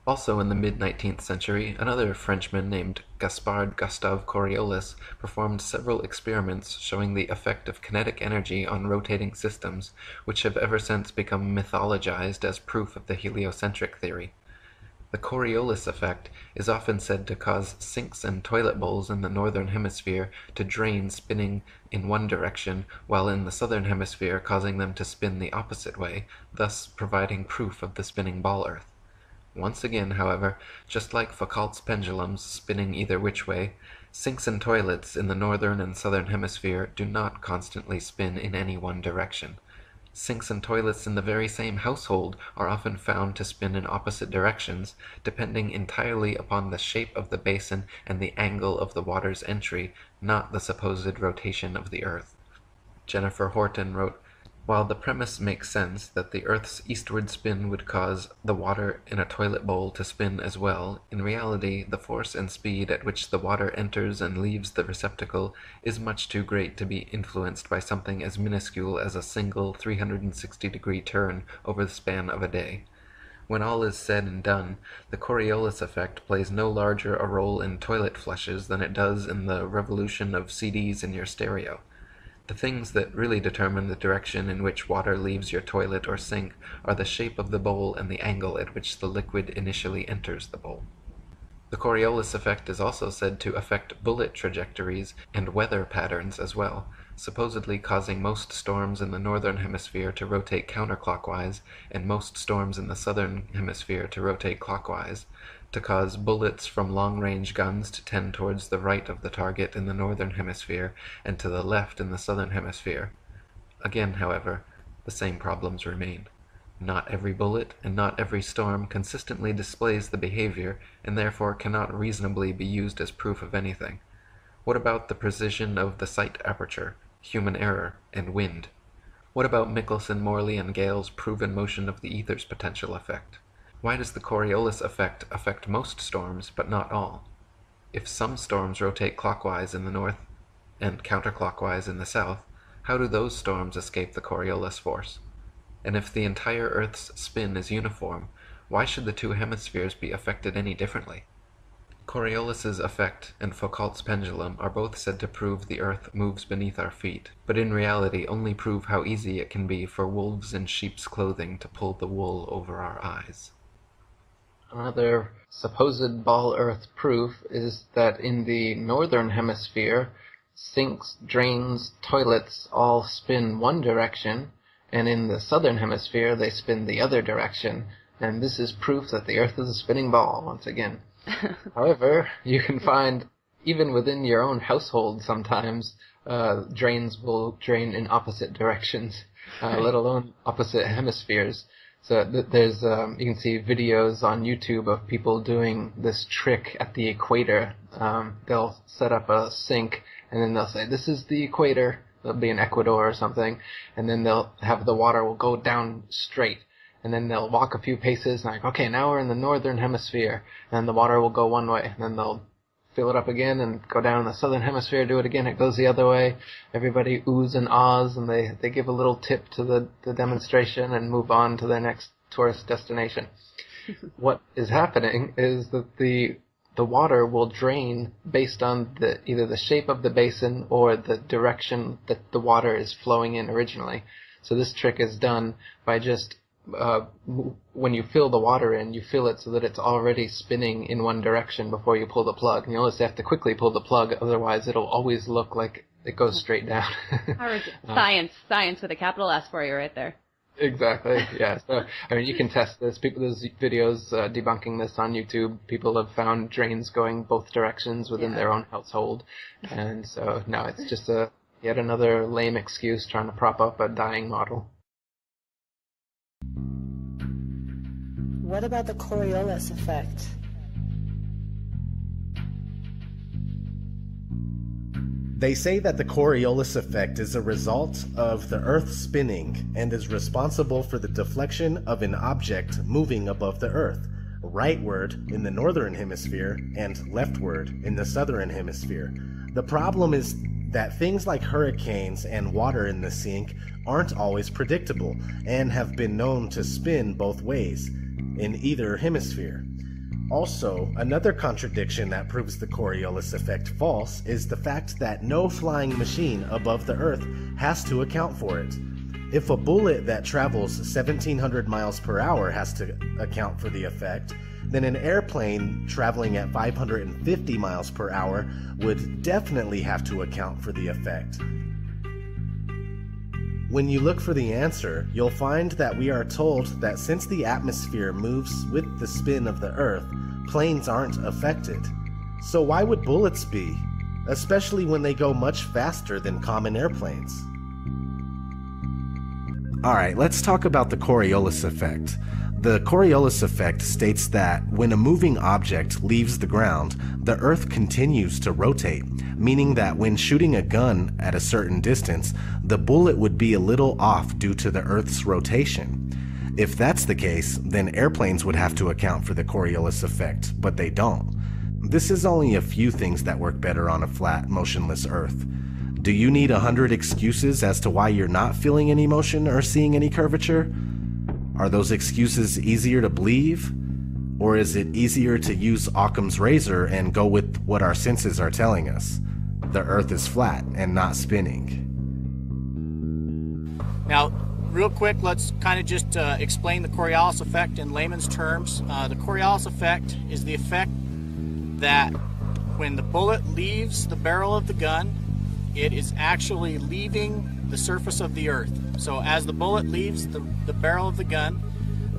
Also in the mid-19th century, another Frenchman named Gaspard Gustave Coriolis performed several experiments showing the effect of kinetic energy on rotating systems, which have ever since become mythologized as proof of the heliocentric theory. The Coriolis effect is often said to cause sinks and toilet bowls in the northern hemisphere to drain spinning in one direction, while in the southern hemisphere causing them to spin the opposite way, thus providing proof of the spinning ball Earth. Once again, however, just like Foucault's pendulums spinning either which way, sinks and toilets in the northern and southern hemisphere do not constantly spin in any one direction. Sinks and toilets in the very same household are often found to spin in opposite directions, depending entirely upon the shape of the basin and the angle of the water's entry, not the supposed rotation of the Earth. Jennifer Horton wrote, "While the premise makes sense that the Earth's eastward spin would cause the water in a toilet bowl to spin as well, in reality the force and speed at which the water enters and leaves the receptacle is much too great to be influenced by something as minuscule as a single 360-degree turn over the span of a day. When all is said and done, the Coriolis effect plays no larger a role in toilet flushes than it does in the revolution of CDs in your stereo. The things that really determine the direction in which water leaves your toilet or sink are the shape of the bowl and the angle at which the liquid initially enters the bowl." The Coriolis effect is also said to affect bullet trajectories and weather patterns as well, supposedly causing most storms in the northern hemisphere to rotate counterclockwise and most storms in the southern hemisphere to rotate clockwise, to cause bullets from long-range guns to tend towards the right of the target in the northern hemisphere and to the left in the southern hemisphere. Again, however, the same problems remain. Not every bullet and not every storm consistently displays the behavior and therefore cannot reasonably be used as proof of anything. What about the precision of the sight aperture, human error, and wind? What about Michelson-Morley and Gale's proven motion of the ether's potential effect? Why does the Coriolis effect affect most storms, but not all? If some storms rotate clockwise in the north and counterclockwise in the south, how do those storms escape the Coriolis force? And if the entire Earth's spin is uniform, why should the two hemispheres be affected any differently? Coriolis's effect and Foucault's pendulum are both said to prove the Earth moves beneath our feet, but in reality only prove how easy it can be for wolves in sheep's clothing to pull the wool over our eyes. Another supposed ball Earth proof is that in the northern hemisphere, sinks, drains, toilets all spin one direction, and in the southern hemisphere they spin the other direction, and this is proof that the Earth is a spinning ball once again. However, you can find, even within your own household sometimes, drains will drain in opposite directions, let alone opposite hemispheres. So there's you can see videos on YouTube of people doing this trick at the equator. They'll set up a sink and then they'll say, "This is the equator." It'll be in Ecuador or something, and then they'll have the water will go down straight. And then they'll walk a few paces and like, okay, now we're in the northern hemisphere, and the water will go one way. And then they'll fill it up again and go down in the southern hemisphere, do it again, it goes the other way. Everybody oohs and ahs, and they give a little tip to the demonstration and move on to their next tourist destination. What is happening is that the water will drain based on either the shape of the basin or the direction that the water is flowing in originally. So this trick is done by just when you fill the water in, you fill it so that it's already spinning in one direction before you pull the plug. And you always have to quickly pull the plug, otherwise it'll always look like it goes straight down. Science with a capital S for you right there. Exactly, yeah. So, I mean, you can test this. There's videos debunking this on YouTube. People have found drains going both directions within their own household. And so, no, it's just yet another lame excuse trying to prop up a dying model. What about the Coriolis effect? They say that the Coriolis effect is a result of the Earth spinning and is responsible for the deflection of an object moving above the Earth, rightward in the northern hemisphere and leftward in the southern hemisphere. The problem is that things like hurricanes and water in the sink aren't always predictable and have been known to spin both ways in either hemisphere. Also, another contradiction that proves the Coriolis effect false is the fact that no flying machine above the Earth has to account for it. If a bullet that travels 1,700 miles per hour has to account for the effect, then an airplane traveling at 550 miles per hour would definitely have to account for the effect. When you look for the answer, you'll find that we are told that since the atmosphere moves with the spin of the Earth, planes aren't affected. So why would bullets be? Especially when they go much faster than common airplanes. Alright, let's talk about the Coriolis effect. The Coriolis effect states that when a moving object leaves the ground, the Earth continues to rotate, meaning that when shooting a gun at a certain distance, the bullet would be a little off due to the Earth's rotation. If that's the case, then airplanes would have to account for the Coriolis effect, but they don't. This is only a few things that work better on a flat, motionless Earth. Do you need 100 excuses as to why you're not feeling any motion or seeing any curvature? Are those excuses easier to believe? Or is it easier to use Occam's razor and go with what our senses are telling us? The Earth is flat and not spinning. Now, real quick, let's kind of just explain the Coriolis effect in layman's terms. The Coriolis effect is the effect that when the bullet leaves the barrel of the gun, it is actually leaving the surface of the Earth. So as the bullet leaves the barrel of the gun,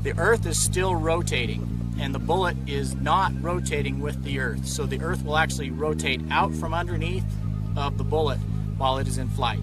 the Earth is still rotating, and the bullet is not rotating with the Earth. So the Earth will actually rotate out from underneath of the bullet while it is in flight.